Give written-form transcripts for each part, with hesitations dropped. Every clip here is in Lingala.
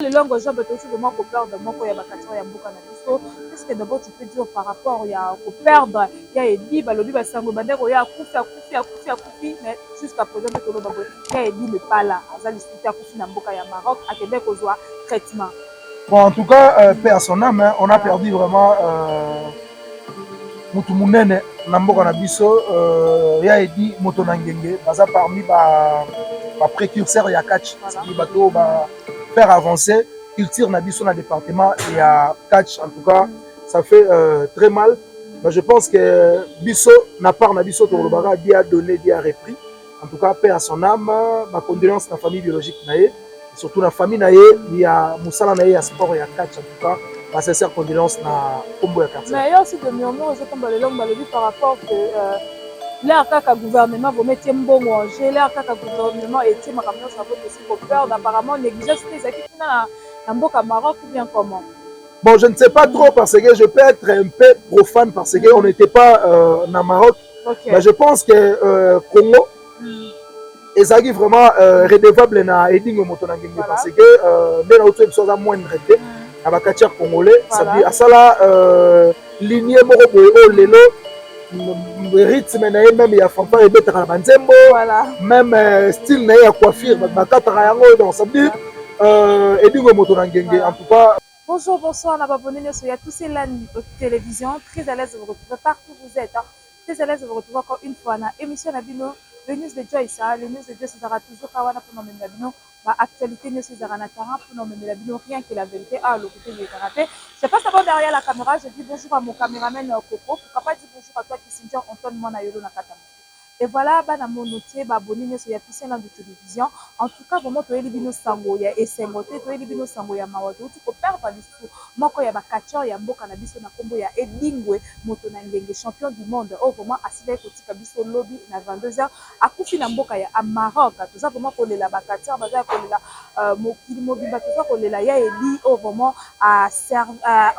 Le langue jambe aussi vraiment qu'on perd moko ya bakatio ya mboka na biso. Qu'est-ce que d'abord tu peux dire par rapport ya ko perdre ya edi balobi basango bandeko ya kufi mais jusqu'à présent que lo babo ya edi ne pas là azali sita kufi na mboka ya Maroc akende kozwa traitement. Bon, en tout cas, paix à son âme, hein, on a perdu vraiment mutu munene na mboka na biso ya edi moto na ngenge baza parmi ba précurseurs ya catch qui bato ba faire avancer culture na biso na département ya catch. En tout cas ça fait très mal, mais je pense que biso na part na biso to lobaka dia donné dia repris. En tout cas paix à son âme, ma condoléance na famille biologique nae, surtout la famille nae ya musala nae ya sport ya catch. En tout cas ma sincère condoléance na kombo ya quartier. Mais il y a aussi des murmures par rapport que l'air kaka gouvernement vous mettez mbongo en jeu, l'air kaka gouvernement était ma camion ça vaut aussi pour perdre apparemment négligence des équipes na mboka Maroc ou bien comment? Bon, je ne sais pas trop parce que je peux être un peu profane parce que on n'était pas na Maroc. Okay. Mais je pense que Congo ezaki vraiment redevable na edingo moto na ngenge parce que ndena auto ebiso moindre te abakatier congolais ça dit asala lignée moko boye o lelo rythme na ye même ya fanfare ebetaka na banzembo même style na ye ya coiffure bakataka yango donc ça dit edingo moto na ngenge. En tout cas bonjour, bonsoir, on a abonné sur tous ces lignes de télévision, très à l'aise de vous retrouver partout où vous êtes, très à l'aise de vous retrouver encore une fois dans l'émission Nabino, le news de Joyce, le news de Joyce sera toujours kawana pour nommer Nabino, ma actualité news sera Natara pour nommer Nabino, rien que la vérité à l'occuper du karaté. Je passe d'abord derrière la caméra, je dis bonjour à mon caméraman Coco, pourquoi pas dire bonjour à toi Kissinger, Antoine Monayolo Nakatama. Et voilà, bana monoté, abonné sur la puissance de télévision. En tout cas, vraiment, tu es libino sango ya esengote, tu es libino sango ya mawato, tu peux perdre l'histoire. Moko ya bakachor ya mboka na biso na kombo ya Edingwe moto na ngenge champion du monde. Oh vraiment asile kotika biso lobby na 22h akufi na mboka ya Maroc. Tout ça vraiment kolela bakachor baza kolela mokili mobimba tout ça kolela ya edi oh vraiment a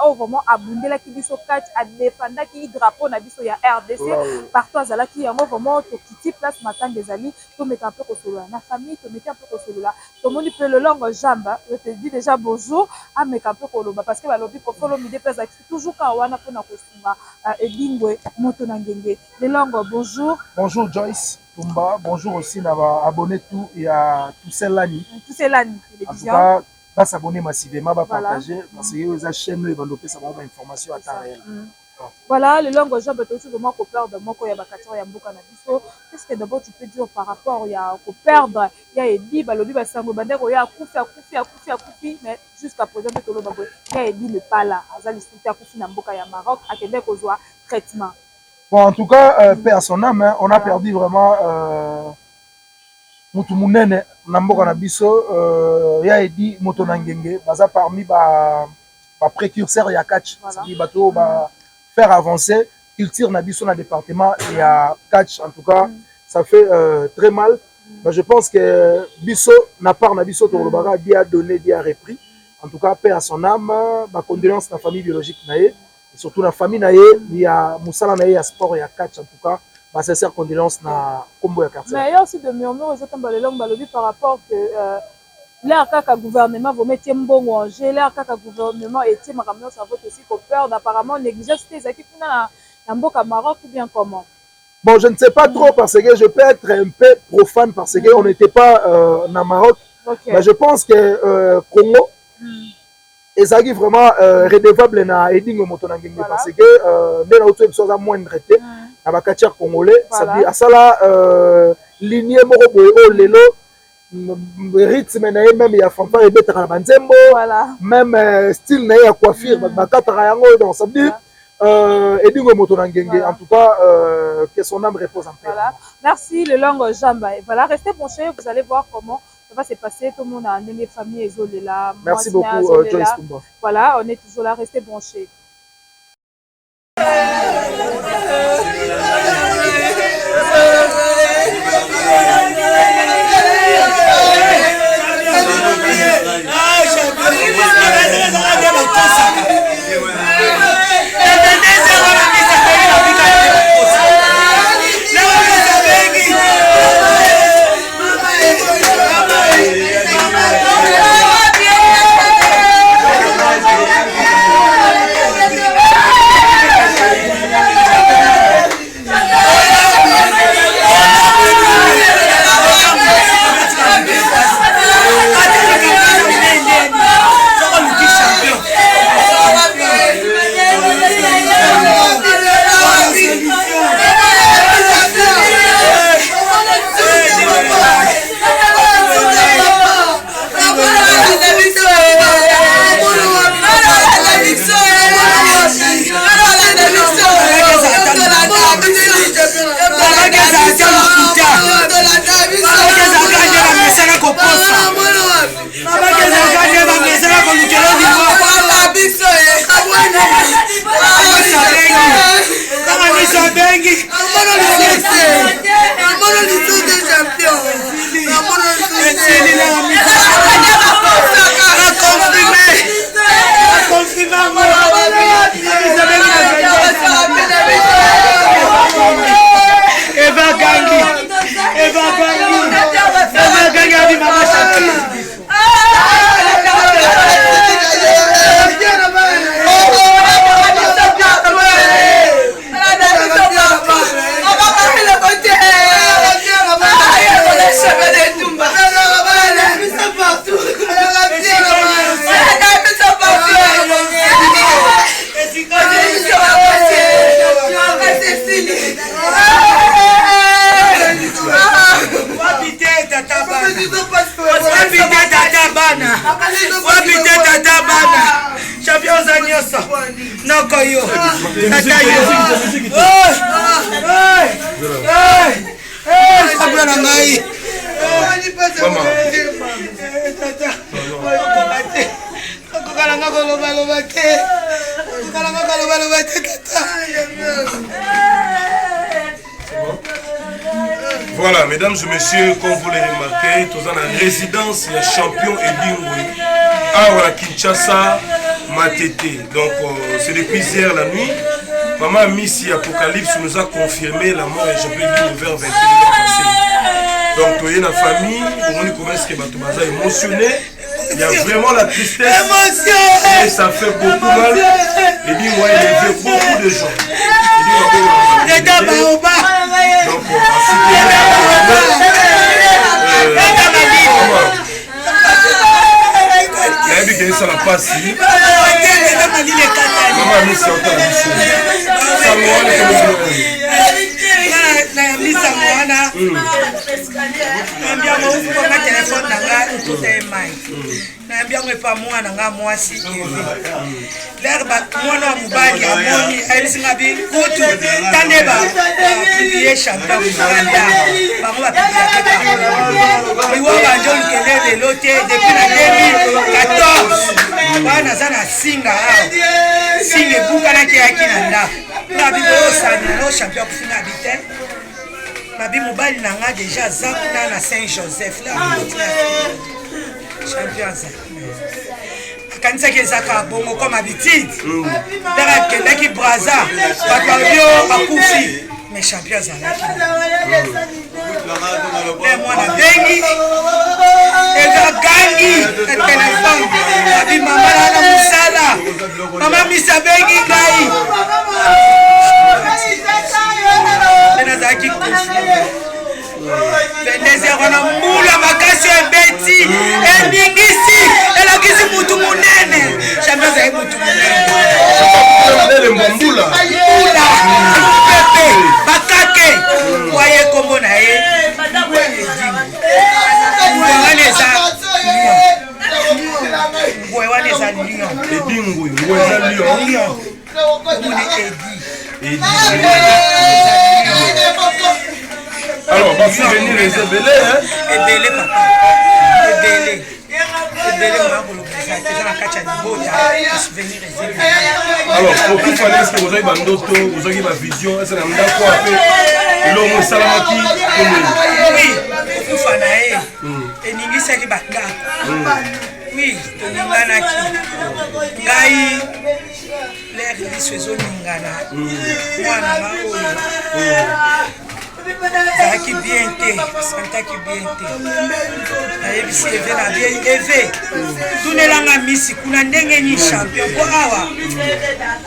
oh vraiment abundela ki biso catch a défendre ki drapeau na biso ya RDC partout azala ki yango vraiment qui place matin des amis, tu mets un peu au solo la famille, tu mets un peu au solo là. Tout le monde peut le langue jambe, je te dis déjà bonjour, à mes un peu koloba parce que la lobby pour follow me déplace toujours quand on a pour na kosunga et bingwe moto na ngenge. Les langues bonjour. Bonjour Joyce Tumba, bonjour aussi na abonné tout et à tous ces lani. Tous ces lani télévision. En tout cas, pas s'abonner massivement, pas partager parce que les chaînes ils vont donner ça va information à temps réel. Voilà, le langue jambe aussi vraiment qu'on perd moko ya bakatio ya mboka na biso. Qu'est-ce que d'abord tu peux dire par rapport ya ko perdre ya edi balobi basango bandeko ya kufi mais jusqu'à présent que lo babo ya edi ne pas là azali sita kufi na mboka ya Maroc akende kozwa traitement. Bon, en tout cas paix à son âme, hein, on a perdu vraiment mutu munene na mboka na biso ya edi moto na ngenge baza parmi ba précurseurs ya catch qui bato ba faire avancer culture na biso na département ya catch. En tout cas ça fait très mal, mais je pense que biso na part na biso to lobaka dia donné dia repris. En tout cas paix à son âme, ma condoléance na famille biologique nae, surtout la famille nae ya musala nae ya sport ya catch. En tout cas ma sincère condoléance na kombo ya quartier. Mais il y a aussi des murmures par rapport que l'air kaka gouvernement vous mettez mbongo en jeu, l'air kaka gouvernement était ma camion ça vaut aussi pour perdre apparemment négligence des équipes na mboka Maroc ou bien comment? Bon, je ne sais pas trop parce que je peux être un peu profane parce que on n'était pas na Maroc. Okay. Mais je pense que Congo ezaki vraiment redevable na edingo moto na ngenge parce que ndena auto ebiso moindre te na bakatier congolais ça dit asala lignée moko boye o lelo rythme na ye même ya fanfare ebetaka na banzembo même style na ye ya coiffure bakataka yango donc ça dit edingo moto na ngenge. En tout cas que son âme repose en paix. Voilà, merci le langue jamba. Voilà, restez branchés, vous allez voir comment ça va se passer. Tout le monde a un famille isolée là. Merci beaucoup Joyce Tumba. Voilà, on est toujours là, restez branchés. moko yo. Tata yo. Sabula na ngai. Mama. Tata. Kokalanga koloba te. Kokalanga koloba te tata. Voilà, mesdames et messieurs, comme vous l'avez remarqué, tous en résidence, il y a champion Edingwe. À Kinshasa, Matete. Donc, c'est depuis hier la nuit. Maman Missy Apocalypse nous a confirmé la mort de champion Edingwe vers 21h passé. Donc, tu es la famille, on commence que Batoubaza est émotionné. Il y a vraiment la tristesse. Et ça fait beaucoup mal. Edingwe a élevé beaucoup de gens. Donc, ça la passe. Maman Miss naambia mwepa mwana nga mwasi lerba mwana wa mubali amoni ayisinga bi kutu tandeba publier champion mwana bango ba publier iwo banjo lukelele lote depuis la 2014 bana zana singa singe buka na kiaki na ndako na bi osanya no champion kufina bite Nabi mobile nanga déjà zakuna na Saint-Joseph là champion ça kanisa kezaka bongo comme habitude dara kendaki braza batabio bakufi mais champion ça mais moi na bengi eza gangi téléphone abi mama na musala mama misa bengi ngai nazaki Vendezero na mula makasi ebeti endingisi elakisi mutu munene champion za mutu munene mbula pepe bakake waye kombo na ye ngwaneza ngwaneza lion edingwe ngwaneza lion mune edi alors, on va venir les ébélés, hein? Ébélés, papa. Ébélés. Ébélés, on va vous le présenter. On va catcher du beau, venir les ébélés. Alors, pour tout faire, est-ce que vous avez une autre, vous avez une vision? Est-ce que vous avez quoi faire? L'homme Salamaki, oui, pour tout faire, et Ningi Saki Baka. Oui, Ninganaki. Gai, l'air de ce zone Ningana. Moi, Zaki bien té, santaki bien té. Ayebisi eve na bien eve. Tunelanga misi kuna ndenge ni champion ko awa.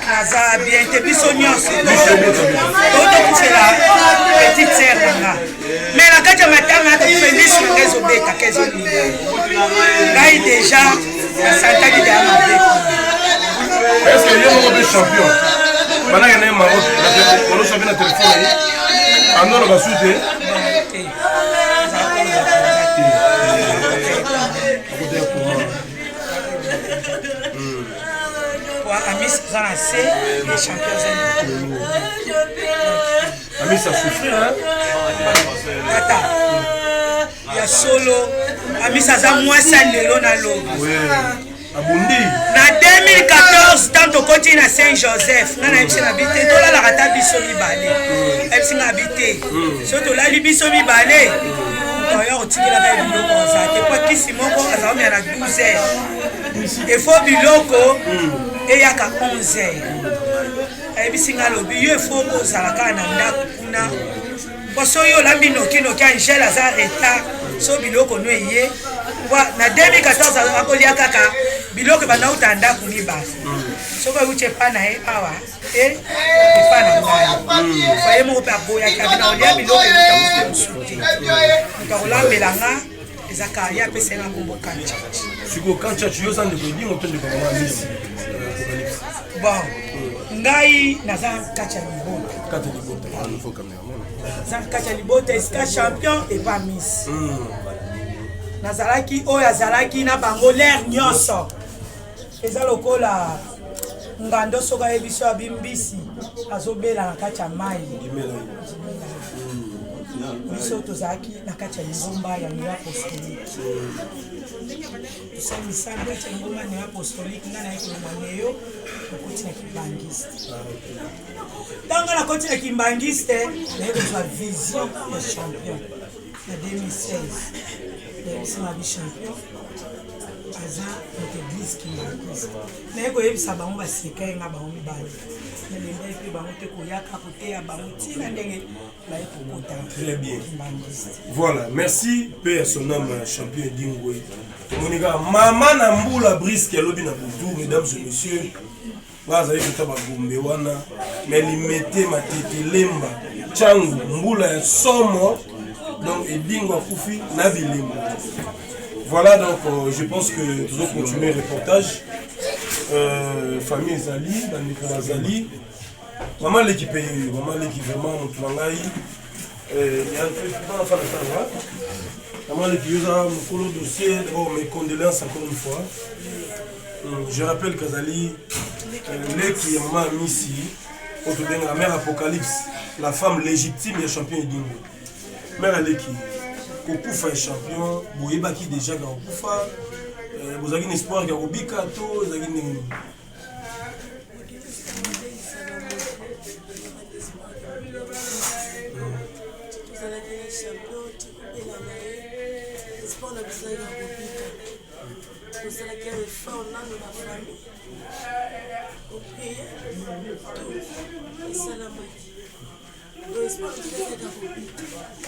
Naza bien té biso nyonso. Toto kufela petite sœur nga. Mais la kaja matanga to felice ngezo beta kezo ni. Ngai déjà santaki de amabe. Est-ce que y a un champion? Maintenant il y a un Maroc, on a champion de téléphone. Ando na basute Amis Zanase, les champions Amis ça souffre hein? Tata. Il y a solo Amis ça moi ça lelo na logo. Abundi. Na 2014 tant au côté na Saint-Joseph, na na na habité to la rata biso mi balé. Ebsi na habité. Surtout la biso mi balé. D'ailleurs, on tire la biloko ça. Te quoi qui si moko azao mi na 12h. Il faut biloko et ya ka 11h. Ebsi nga lobi yo faut ko zalaka na ndako kuna. Poso yo la binoki no ki Angela za retard. So biloko no yé. Na 2014 akolia kaka biloko bana utanda kunibasa soko uche pana awa pana ngani faye mo pa boya kabina olia biloko utamusuti nkaola melanga ezaka ya pesa na kombo kancha siko kancha chiyo sa ndeko dingo tende kwa mama misi bon ngai naza kacha libota faut cameraman za kacha libota est champion et pas miss nazalaki oyo azalaki na bango l'air nyonso eza lokola ngando soka yebiso abimbisi azobela na kati ya mai biso tozalaki na kati ya ngomba ya New Apostolique tosalisanga ete ngomba ya New Apostolique nga naye kolomwaneyo nakoti na kimbangiste ntango nakoti na kimbangiste naye kozwa vision ya champion na 2016 yayebisanga bichampion aza notre église kimbangiste naye koyebisa bango baseka ye nga bango mibale nalembai mpe bango te koyaka koteya bango ntina ndenge baye kokota kimbangiste. Voilà, merci Père son âme champion Dingwe. Monika Mama Nambula Briske alobi na butu, mesdames et messieurs. Bazali kotaba gombe wana mais limete matete lemba changu mbula ya somo donc Edingo akufi na bilemba. Voilà donc je pense que nous allons continuer le reportage. Famille Zali, Bandeko Zali. Maman l'équipe vraiment Moutuangaï. Il y a un peu de temps à faire. Maman l'équipe a mon dossier. Mes condoléances encore une fois. Je rappelle qu'Azali, qui est maman Missy, la mère Apocalypse, la femme légitime et champion Edingo. Mère Aleki. Kokufa est champion, Boyebaki déjà dans Kokufa, vous avez un espoir qu'il y a Obikato, vous avez un...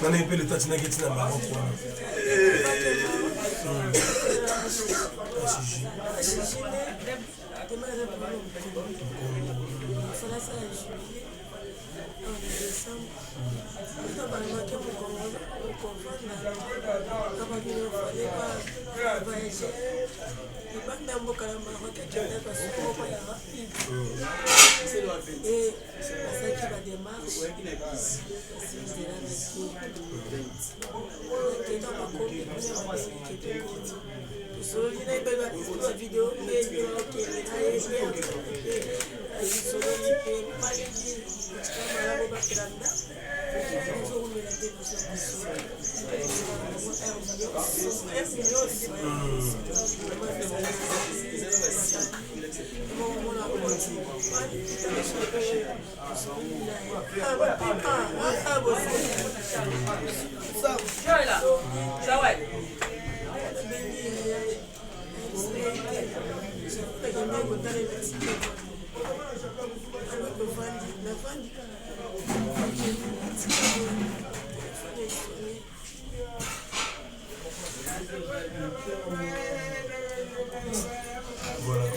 On a un peu le temps de faire un Maroc.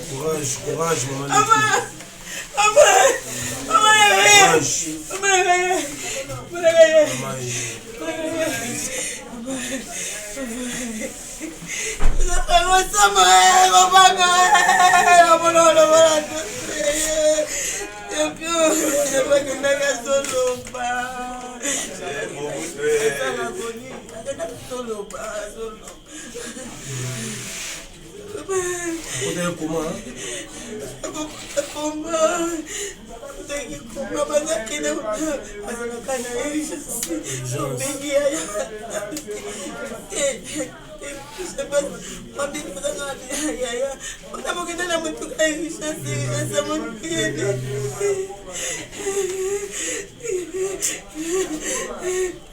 Voilà, courage, maman.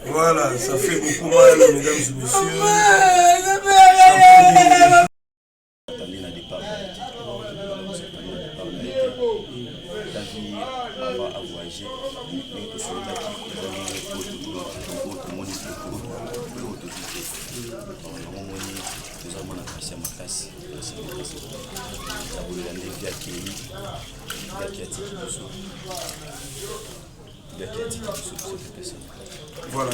Voilà, ça fait beaucoup mal, mesdames et messieurs. Voilà,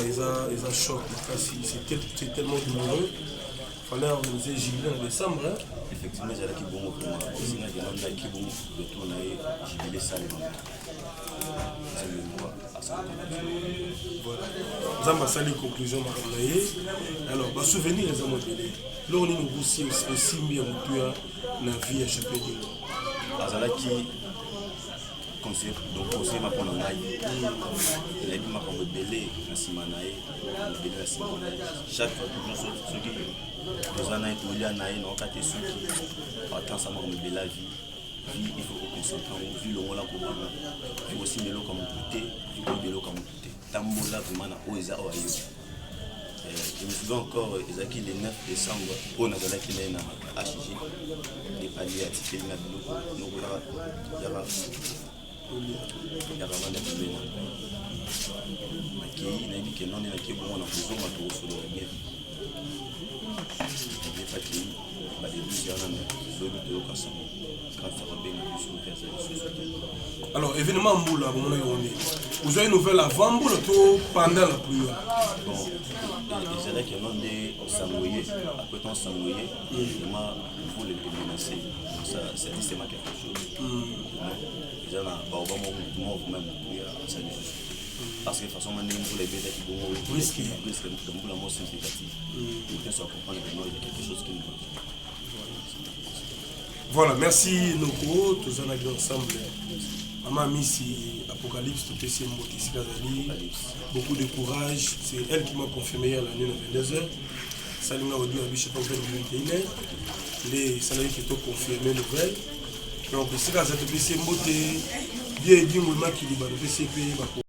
ils ont choc. C'est tellement douloureux. Il fallait organiser Jubilé en décembre. Hein? Effectivement, j'ai qui bon pour moi. Aussi, il y a des qui bon de tourner Jubilé salement. C'est le mois à 50 ans. Voilà. Nous avons passé les conclusions. Alors, ma souvenir les hommes de l'eau. Là, on est aussi bien la vie à chaque pays. azalaki conseil ma pona ngai il a dit ma comme belé na simanae belé na simanae chaque fois toujours soki tozana etolia na ye na okate soki attends ça ma comme bela vie il faut concentrer en vie le mola kobanga il faut aussi melo comme tout il faut melo comme tout tambola vraiment na oza oyo. Je me souviens encore, Ezaki le 9 décembre, pour nous donner qu'il est à HG, les paliers à tirer la boue, nous voilà, il y a vraiment des problèmes. Il a dit que non, il y a qui bon, on a besoin de tout sur le bien. Il n'y a pas qui, bah des bus, il y en a des zones de l'occasion. Quand ça va bien, on peut faire ça. Alors, événement Mboula, vous avez une nouvelle avant Mboula ou pendant la pluie? Bon, ils allaient qu'ils n'ont des sangoyés, après ton sangoyé, vraiment, il faut les menacer. Ça dit, c'est ma quelque chose. Ils allaient à Baobab, même, ça dit juste. Parce que de toute façon, on a les bêtes qui vont risquer de Mboula, moi, significatif. Il faut qu'on comprenne que non, il y a quelque chose qui nous manque. Voilà, merci Noko, tous en avons ensemble. Maman Missy, Apocalypse, tout est ici, beaucoup de courage. C'est elle qui m'a confirmé hier la nuit à 22h. Salut Audio, je ne sais pas où les salariés qui ont confirmé nouvelle. Donc, c'est là que vous avez bien dit, qui